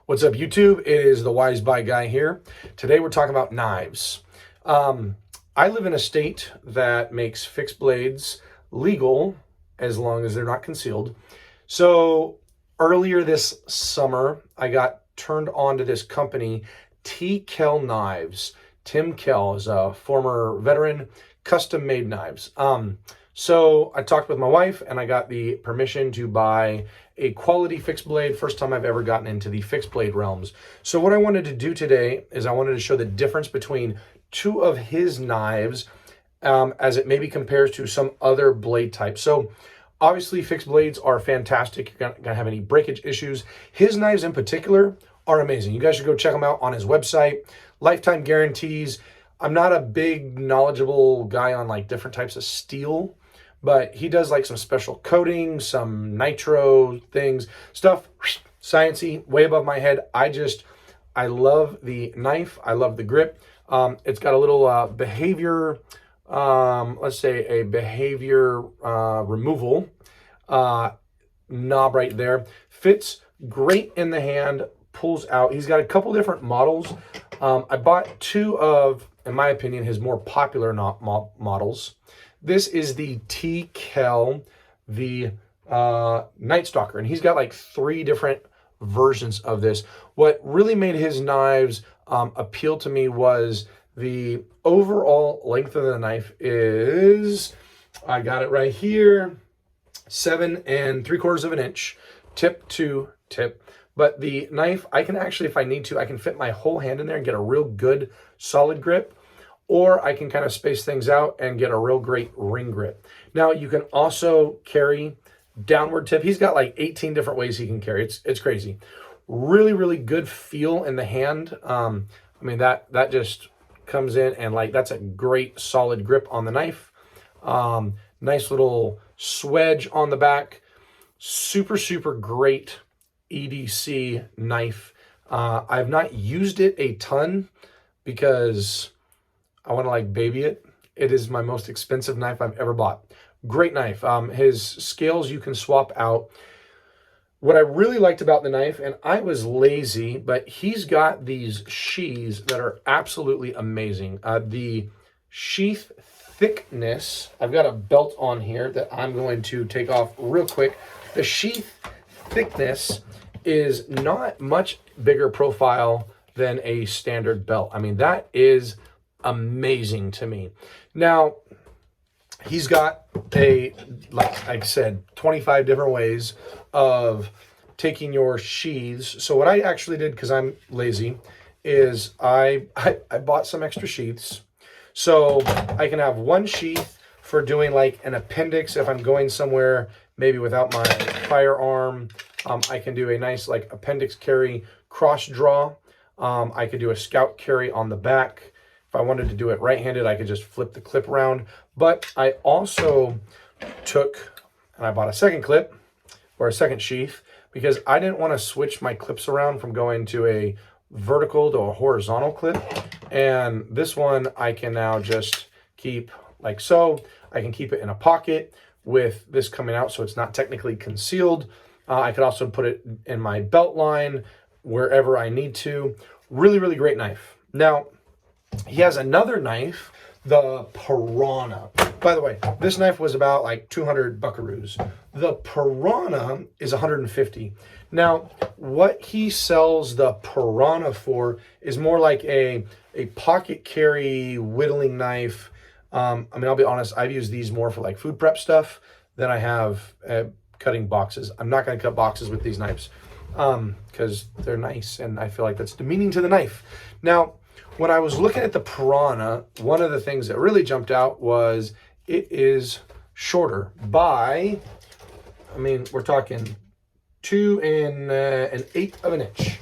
What's up, YouTube? It is the Wise Buy Guy here. Today we're talking about knives. I live in a state that makes fixed blades legal as long as they're not concealed. So earlier this summer, I got turned on to this company, TKell Knives. Tim Kell is a former veteran, custom-made knives. So I talked with my wife and I got the permission to buy a quality fixed blade. First time I've ever gotten into the fixed blade realms. So what I wanted to do today is I wanted to show the difference between two of his knives as it maybe compares to some other blade types. So obviously fixed blades are fantastic. You're not gonna have any breakage issues. His knives in particular are amazing. You guys should go check them out on his website. Lifetime guarantees. I'm not a big knowledgeable guy on like different types of steel, but he does like some special coating, some nitro things, stuff, sciencey, way above my head. I love the knife. I love the grip. It's got a little behavior, let's say a behavior removal knob right there. Fits great in the hand, pulls out. He's got a couple different models. I bought two of, in my opinion, his more popular models. This is the TKell, the Nightstalker, and he's got like 3 different versions of this. What really made his knives appeal to me was the overall length of the knife is, I got it right here, 7 3/4 inches, tip to tip. But the knife, I can actually, if I need to, I can fit my whole hand in there and get a real good solid grip. Or I can kind of space things out and get a real great ring grip. Now you can also carry downward tip. He's got like 18 different ways he can carry. It's crazy. Really, really good feel in the hand. I mean, that just comes in and like, that's a great solid grip on the knife. Nice little swedge on the back. Super, super great EDC knife. I've not used it a ton because I want to like baby it. It is my most expensive knife I've ever bought. Great knife. His scales you can swap out. What I really liked about the knife, and I was lazy, but he's got these sheaths that are absolutely amazing. The sheath thickness, I've got a belt on here that I'm going to take off real quick. The sheath thickness is not much bigger profile than a standard belt. I mean, that is amazing to me. Now, he's got like I said, 25 different ways of taking your sheaths. So what I actually did, because I'm lazy, is I bought some extra sheaths. So I can have one sheath for doing like an appendix if I'm going somewhere, maybe without my firearm. I can do a nice like appendix carry cross draw. I could do a scout carry on the back. If I wanted to do it right-handed, I could just flip the clip around. But I also took, and I bought a second clip, or a second sheath, because I didn't want to switch my clips around from going to a vertical to a horizontal clip. And this one I can now just keep like so. I can keep it in a pocket with this coming out so it's not technically concealed. I could also put it in my belt line wherever I need to. Really, really great knife. Now, he has another knife, the Piranha. By the way, this knife was about like 200 buckaroos. The Piranha is 150. Now, what he sells the Piranha for is more like a pocket carry whittling knife. I mean, I'll be honest, I've used these more for like food prep stuff than I have cutting boxes. I'm not going to cut boxes with these knives because they're nice and I feel like that's demeaning to the knife. Now, when I was looking at the Piranha, one of the things that really jumped out was it is shorter by, I mean, we're talking 2 1/8 of an inch.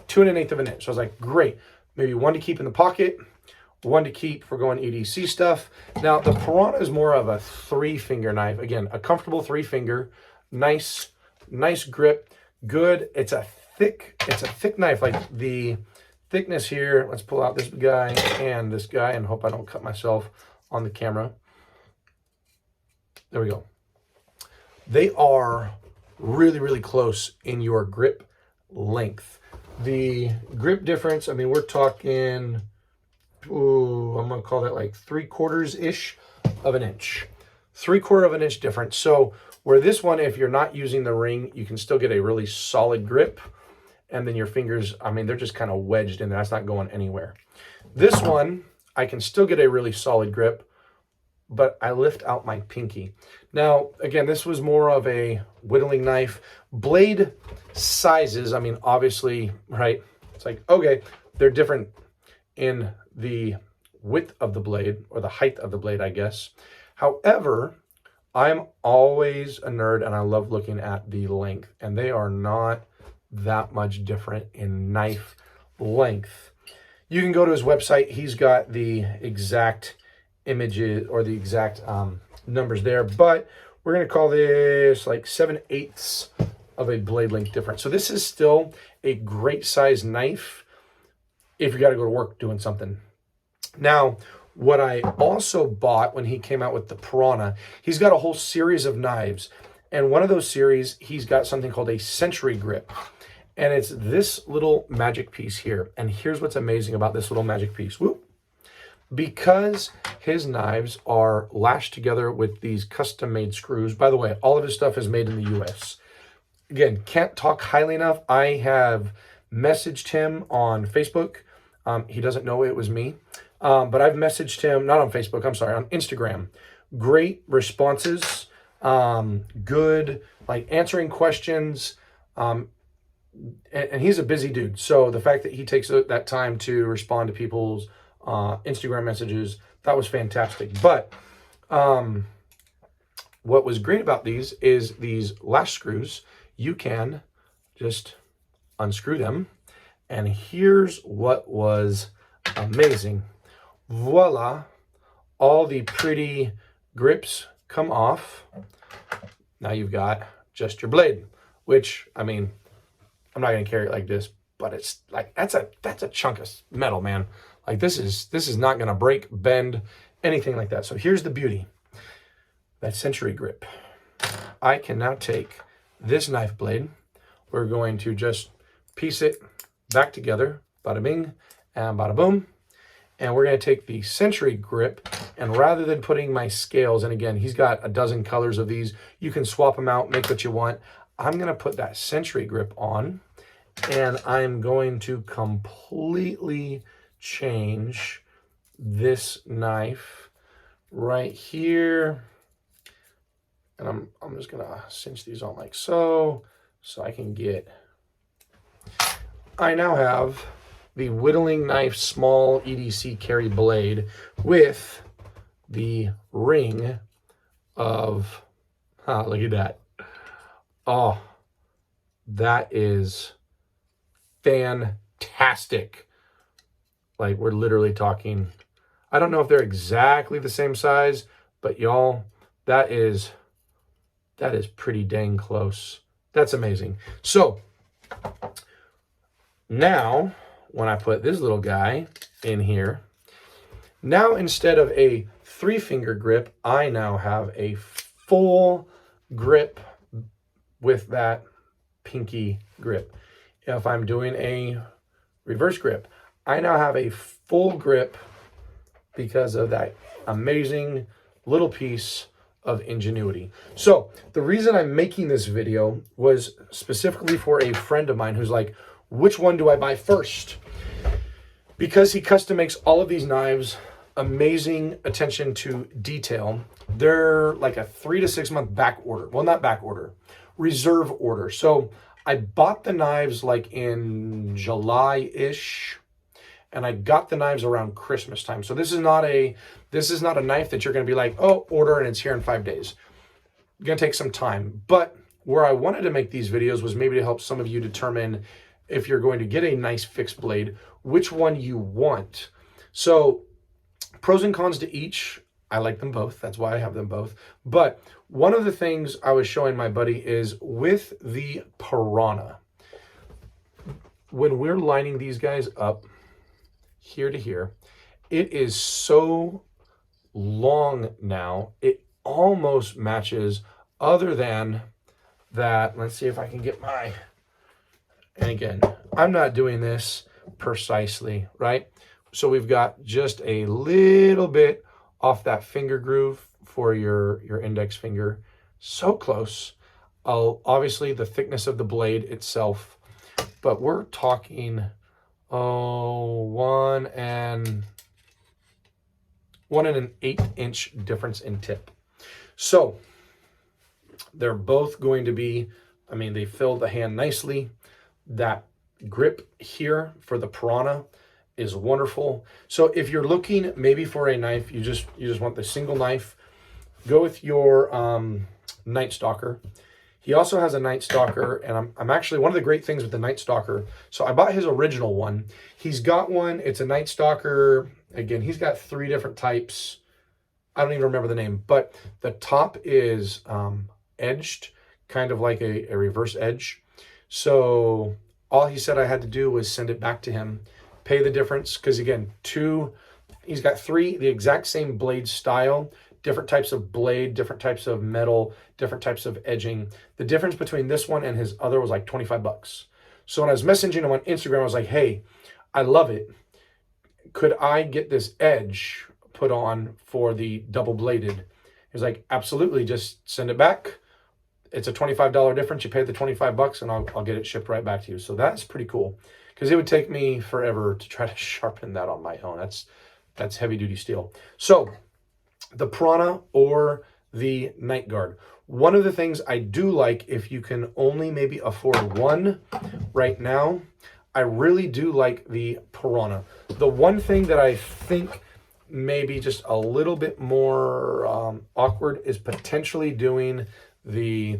2 1/8 of an inch. So I was like, great. Maybe one to keep in the pocket, one to keep for going EDC stuff. Now, the Piranha is more of a 3-finger knife. Again, a comfortable 3-finger, nice grip, good. It's a thick knife. Like the thickness here, let's pull out this guy and this guy and hope I don't cut myself on the camera. There we go. They are really, really close in your grip length. The grip difference, I mean, we're talking, ooh, I'm going to call that like 3/4-ish of an inch. 3/4 of an inch difference. So where this one, if you're not using the ring, you can still get a really solid grip. And then your fingers, I mean, they're just kind of wedged in there. That's not going anywhere. This one, I can still get a really solid grip, but I lift out my pinky. Now, again, this was more of a whittling knife. Blade sizes, I mean, obviously, right? It's like, okay, they're different in the width of the blade, or the height of the blade, I guess. However, I'm always a nerd and I love looking at the length, and they are not that much different in knife length. You can go to his website. He's got the exact images or the exact numbers there, but we're going to call this like 7/8 of a blade length difference. So this is still a great size knife if you got to go to work doing something. Now, what I also bought when he came out with the Piranha, he's got a whole series of knives. And one of those series, he's got something called a Sentry grip. And it's this little magic piece here. And here's what's amazing about this little magic piece. Whoop. Because his knives are lashed together with these custom-made screws. By the way, all of his stuff is made in the US. Again, can't talk highly enough. I have messaged him on Facebook. He doesn't know it was me. But I've messaged him, not on Facebook, I'm sorry, on Instagram. Great responses, good, like answering questions. And he's a busy dude. So the fact that he takes that time to respond to people's Instagram messages, that was fantastic. But what was great about these is these lash screws, you can just unscrew them. And here's what was amazing. Voila, all the pretty grips come off. Now you've got just your blade, which, I mean, I'm not gonna carry it like this, but it's like, that's a chunk of metal, man. Like this is not gonna break, bend, anything like that. So here's the beauty, that Sentry grip. I can now take this knife blade. We're going to just piece it back together, bada bing and bada boom. And we're going to take the Sentry grip, and rather than putting my scales, and again, he's got a dozen colors of these, you can swap them out, make what you want. I'm going to put that Sentry grip on, and I'm going to completely change this knife right here. And I'm just going to cinch these on like so I can get, I now have the whittling knife small EDC carry blade with the ring of, look at that. Oh, that is fantastic. Like, we're literally talking, I don't know if they're exactly the same size, but y'all, that is pretty dang close. That's amazing. So now, when I put this little guy in here, now instead of a 3-finger grip, I now have a full grip with that pinky grip. If I'm doing a reverse grip, I now have a full grip because of that amazing little piece of ingenuity. So the reason I'm making this video was specifically for a friend of mine who's like, which one do I buy first? Because he custom makes all of these knives, amazing attention to detail. They're like a 3 to 6 month back order. Well, not back order, reserve order. So I bought the knives like in July-ish, and I got the knives around Christmas time. So this is not a knife that you're gonna be like, oh, order and it's here in 5 days. It's gonna take some time. But where I wanted to make these videos was maybe to help some of you determine if you're going to get a nice fixed blade, which one you want. So pros and cons to each. I like them both. That's why I have them both. But one of the things I was showing my buddy is with the Piranha, when we're lining these guys up here to here, it is so long now, it almost matches, other than that. Let's see if I can get my, and again, I'm not doing this precisely, right? So we've got just a little bit off that finger groove for your index finger. So close. Obviously the thickness of the blade itself, but we're talking, one and an 1/8-inch difference in tip. So they're both going to be, I mean, they fill the hand nicely. That grip here for the Piranha is wonderful. So if you're looking maybe for a knife, you just want the single knife, go with your Nightstalker. He also has a Nightstalker, and I'm actually, one of the great things with the Nightstalker, so I bought his original one. He's got one, it's a Nightstalker. Again, he's got 3 different types. I don't even remember the name, but the top is edged, kind of like a reverse edge. So all he said I had to do was send it back to him, pay the difference, because again, he's got 3, the exact same blade style, different types of blade, different types of metal, different types of edging. The difference between this one and his other was like 25 bucks. So when I was messaging him on Instagram, I was like, hey, I love it. Could I get this edge put on for the double bladed? He was like, absolutely, just send it back. It's a $25 difference. You pay the 25 bucks and I'll get it shipped right back to you. So that's pretty cool, because it would take me forever to try to sharpen that on my own. That's heavy duty steel. So the Piranha or the Night Guard. One of the things I do like, if you can only maybe afford one right now, I really do like the Piranha. The one thing that I think maybe just a little bit more awkward is potentially doing the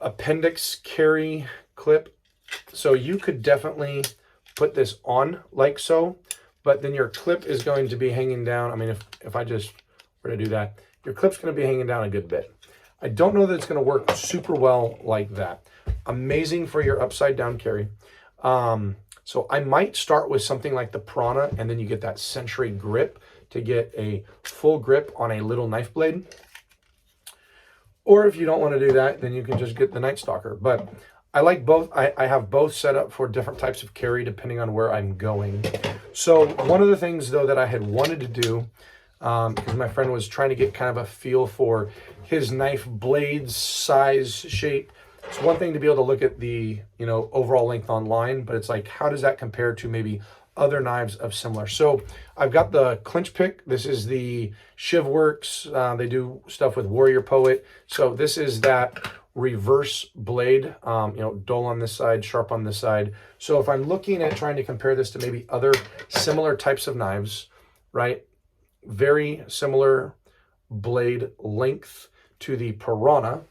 appendix carry clip. So you could definitely put this on like so, but then your clip is going to be hanging down. I mean, if I just were to do that, your clip's going to be hanging down a good bit. I don't know that it's going to work super well like that. Amazing for your upside down carry. So I might start with something like the Piranha, and then you get that Sentry grip to get a full grip on a little knife blade. Or if you don't want to do that, then you can just get the Nightstalker. But I like both. I have both set up for different types of carry depending on where I'm going. So one of the things, though, that I had wanted to do, because my friend was trying to get kind of a feel for his knife blades, size, shape. It's one thing to be able to look at the, overall length online, but it's like, how does that compare to maybe other knives of similar? So I've got the clinch pick. This is the Sheath Works. They do stuff with Warrior Poet. So this is that reverse blade, dull on this side, sharp on this side. So if I'm looking at trying to compare this to maybe other similar types of knives, right? Very similar blade length to the Piranha.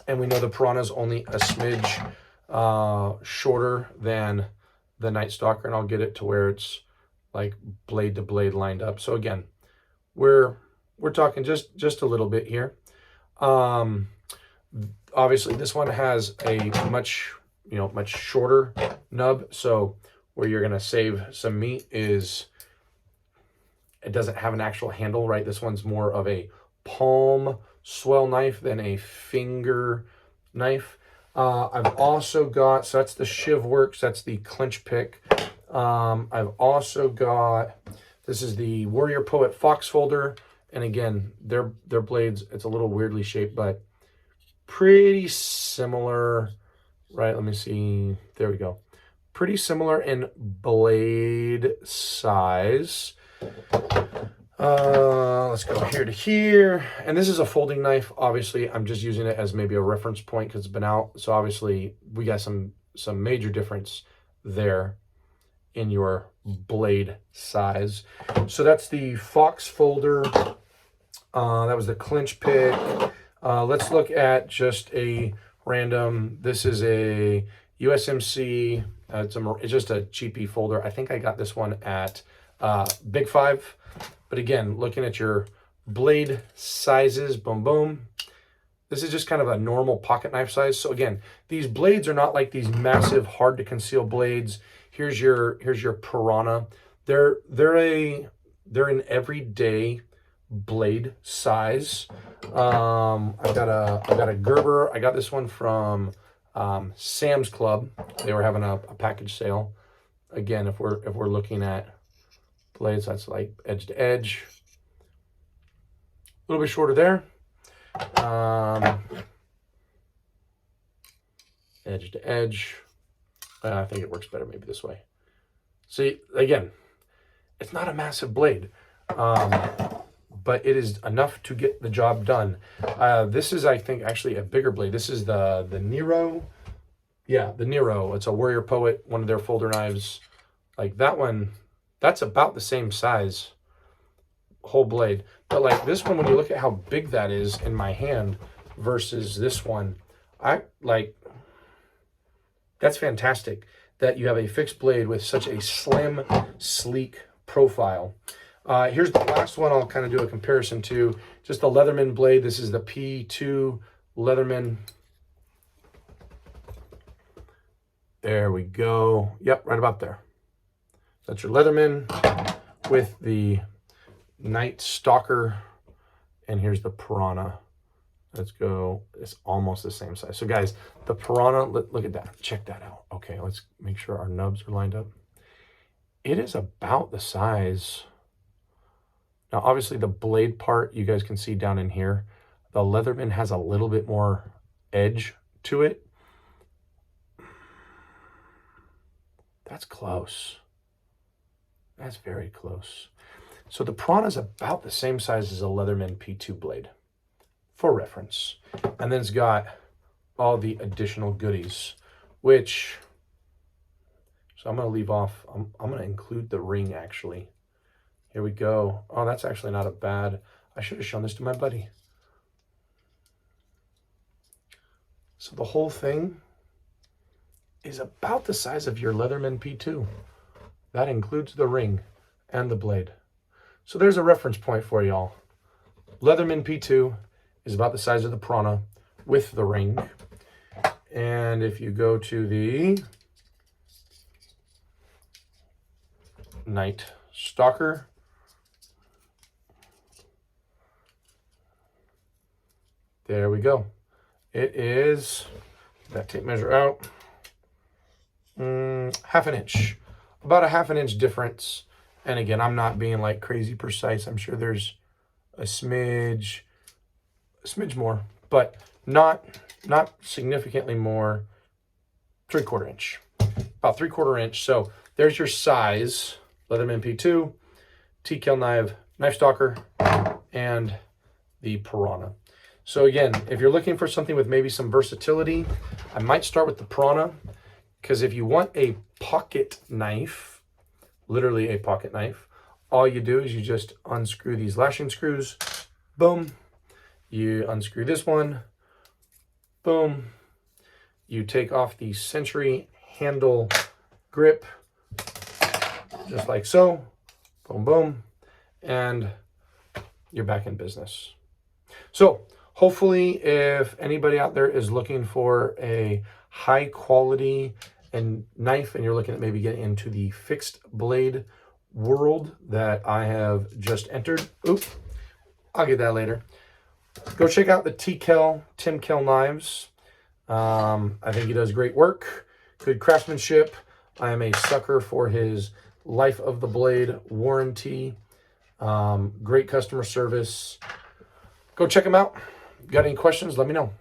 And we know the Piranha is only a smidge shorter than the Nightstalker, and I'll get it to where it's like blade to blade lined up. So again, we're talking just a little bit here. Obviously this one has a much shorter nub. So where you're going to save some meat is it doesn't have an actual handle, right? This one's more of a palm swell knife than a finger knife. I've also got, so that's the Sheath Works, that's the clinch pick. I've also got, this is the Warrior Poet Fox folder. And again, their blades, it's a little weirdly shaped, but pretty similar, right? Let me see, there we go. Pretty similar in blade size. Let's go here to here. And this is a folding knife. Obviously, I'm just using it as maybe a reference point because it's been out. So obviously, we got some major difference there in your blade size. So that's the Fox folder. That was the clinch pick. Let's look at just a random. This is a USMC. It's just a cheapy folder. I think I got this one at Big Five. But again, looking at your blade sizes, boom, boom. This is just kind of a normal pocket knife size. So again, these blades are not like these massive, hard to conceal blades. Here's your Piranha. They're an everyday blade size. I've got a Gerber. I got this one from Sam's Club. They were having a package sale. Again, if we're looking at blades, that's like edge to edge. A little bit shorter there. Edge to edge. I think it works better maybe this way. See, again, it's not a massive blade, but it is enough to get the job done. This is, I think, actually a bigger blade. This is the Nero. Yeah, the Nero. It's a Warrior Poet, one of their folder knives. Like that one, that's about the same size, whole blade. But like this one, when you look at how big that is in my hand versus this one, that's fantastic that you have a fixed blade with such a slim, sleek profile. Here's the last one I'll kind of do a comparison to. Just the Leatherman blade. This is the P2 Leatherman. There we go. Yep, right about there. That's your Leatherman with the Nightstalker. And here's the Piranha. Let's go. It's almost the same size. So guys, the Piranha, look at that. Check that out. Okay, let's make sure our nubs are lined up. It is about the size. Now, obviously the blade part, you guys can see down in here. The Leatherman has a little bit more edge to it. That's close. That's very close. So the Piranha is about the same size as a Leatherman P2 blade, for reference. And then it's got all the additional goodies, which, so I'm going to leave off. I'm going to include the ring, actually. Here we go. Oh, that's actually not a bad, I should have shown this to my buddy. So the whole thing is about the size of your Leatherman P2. That includes the ring and the blade. So there's a reference point for y'all. Leatherman P2 is about the size of the Piranha with the ring. And if you go to the Nightstalker, there we go. It is, that tape measure out, half an inch, about a half an inch difference. And again, I'm not being like crazy precise. I'm sure there's a smidge more, but not significantly more. 3/4 inch, about 3/4 inch. So there's your size. Leatherman P2, TKell knife, Nightstalker, and the Piranha. So again, if you're looking for something with maybe some versatility, I might start with the Piranha, because if you want a pocket knife, literally a pocket knife, all you do is you just unscrew these lashing screws, boom. You unscrew this one, boom. You take off the Sentry handle grip, just like so, boom, boom, and you're back in business. So hopefully, if anybody out there is looking for a high quality and knife, and you're looking at maybe getting into the fixed blade world that I have just entered, I'll get that later. Go check out the TKell knives. I think he does great work, good craftsmanship. I am a sucker for his life of the blade warranty. Great customer service. Go check him out. Got any questions? Let me know.